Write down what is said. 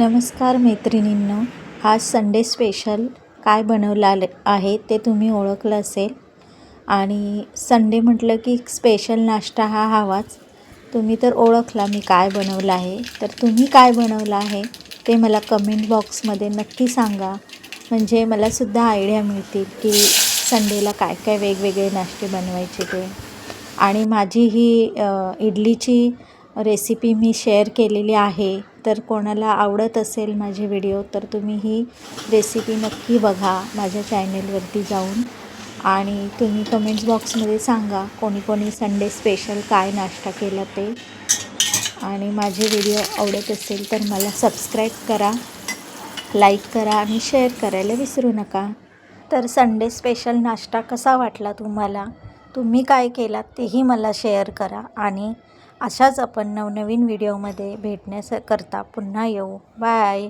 नमस्कार मैत्रिणींनो, आज संडे स्पेशल काय बनवलं आहे ते तुम्ही ओळखलं असेल. आणि संडे म्हटलं की स्पेशल नाश्ता हा हवाच. तुम्ही तर ओळखला मी काय बनवलं आहे. तर तुम्ही काय बनवलं आहे ते मला कमेंट बॉक्समध्ये नक्की सांगा, म्हणजे मलासुद्धा आयडिया मिळतील की संडेला काय काय वेगवेगळे नाश्ते बनवायचे ते. आणि माझी ही इडलीची रेसिपी मी शेअर केलेली आहे, तर कोणाला आवडत असेल माझे व्हिडिओ तर तुम्ही ही रेसिपी नक्की बघा माझ्या चॅनलवरती जाऊन. आणि तुम्ही कमेंट्स बॉक्समध्ये सांगा कोणी कोणी संडे स्पेशल काय नाश्ता केला ते. आणि माझे व्हिडिओ आवडत असेल तर मला सबस्क्राईब करा, लाईक करा आणि शेअर करायला विसरू नका. तर संडे स्पेशल नाश्ता कसा वाटला तुम्हाला, तुम्ही काय केलात तेही मला शेअर करा. आणि अशाच आपण नवनवीन व्हिडिओमध्ये भेटण्याकरता पुन्हा येऊ. बाय.